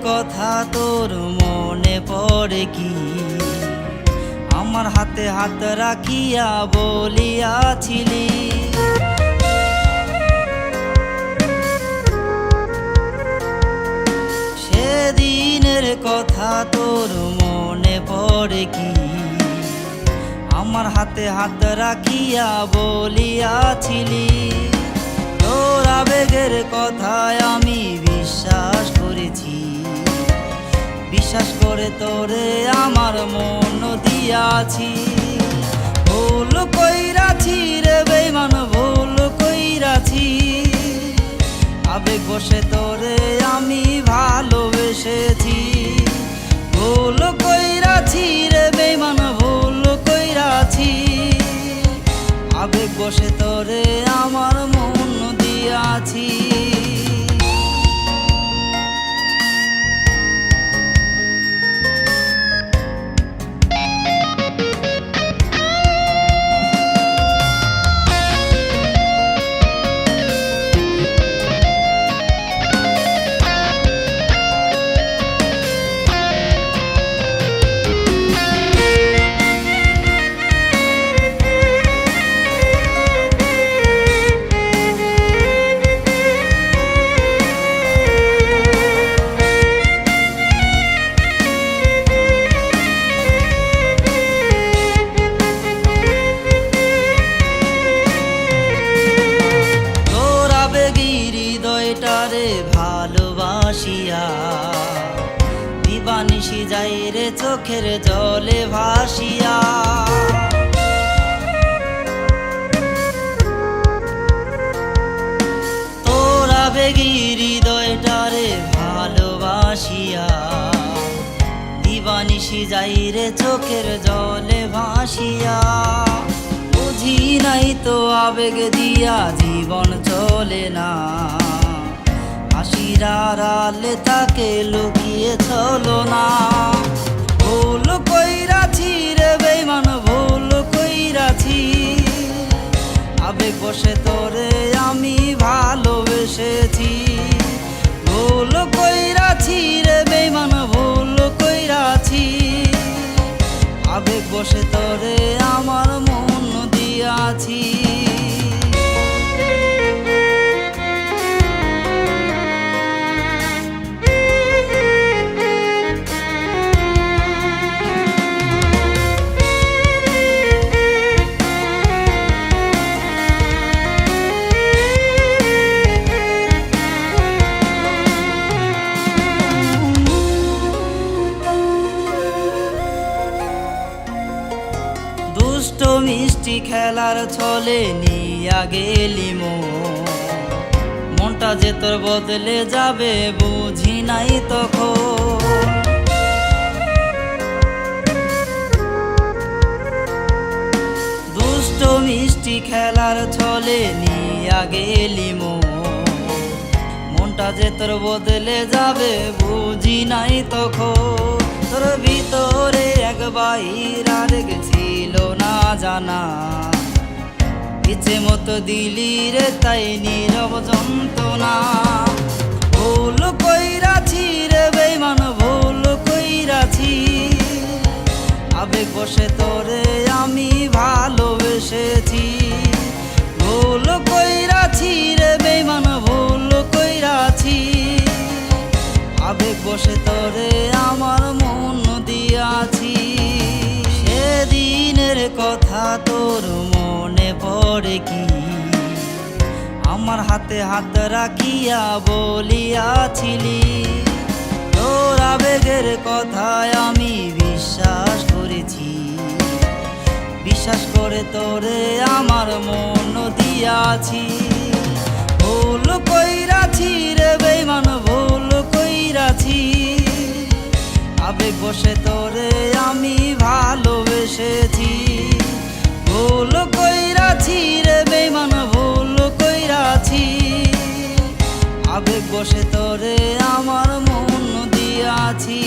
কথা তোর মনে পড়ে কি? আমার হাতে হাত রাখিয়া বলিয়াছিলি, সেদিনের কথা তোর মনে পড়ে কি? আমার হাতে হাত রাখিয়া বলিয়াছিলি, তোর আবেগের কথায় আমি বিশ্বাস করেছি। বিশ্বাস করে তোরে আমার মন দিয়াছি। ভুল কইরাছি রে বেঈমান, ভুল কইরাছি। আবেগ বসে তোরে আমি ভালোবেসেছি। ভুল কইরাছি রে বেঈমান, ভুল কইরাছি। আবেগ বসে তোরে আমার মন দিয়াছি। হৃদয়টারে ভালোবাসিয়া দিবানিশি যাই রে চোখের জলে ভাসিয়া। তোর আবেগী হৃদয়টারে ভালোবাসিয়া দিবানিশি যাই রে চোখের জলে ভাসিয়া। বুঝি নাই তো আবেগ দিয়া জীবন চলে না, হাসির আড়ালে তাকে লুকিয়ে চলো না। ভুল কইরাছি রে বেঈমান, ভুল কইরাছি। আবেগ বসে তোরে আমি ভালোবেসেছি। ভুল কইরাছি রে বেঈমান, ভুল কইরাছি। আবেগ বসে তোরে আমার মন দিয়াছি। দুষ্ট মিষ্টি খেলার ছলে নিয়া গেলি মনটা যে তোর বদলে যাবে বুঝি নাই তখন। দুষ্ট মিষ্টি খেলার ছলে নিয়া গেলি মনটা যে তোর বদলে যাবে বুঝি নাই তখন। তোর ভিতরে এক বাহির আরেক ছিল না জানা, ইচ্ছে মতো দিলি রে তাই নীরব যন্ত্রণা। ভুল কইরাছি রে বেঈমান, ভুল কইরাছি। আবেগ বসে তোরে আমি ভালোবেসেছি। ভুল কইরাছি রে বেঈমান, ভুল কইরাছি। আবেগ বসে তোরে আমার মন দিয়াছি। সেদিনের কথা তোর মনে পড়ে কি? আমার হাতে হাত রাখিয়া বলিয়াছিলি, তোর আবেগের কথায় আমি বিশ্বাস করেছি। বিশ্বাস করে তোরে আমার মন দিয়াছি। ভুল কইরাছি রে বেঈমান, ভুল কইরাছি। আবেগ বসে তোরে আমি ভালোবেসেছি। ভুল কইরাছি রে বেঈমান, ভুল কইরাছি। আবেগ বসে তোরে আমার মন দিয়াছি।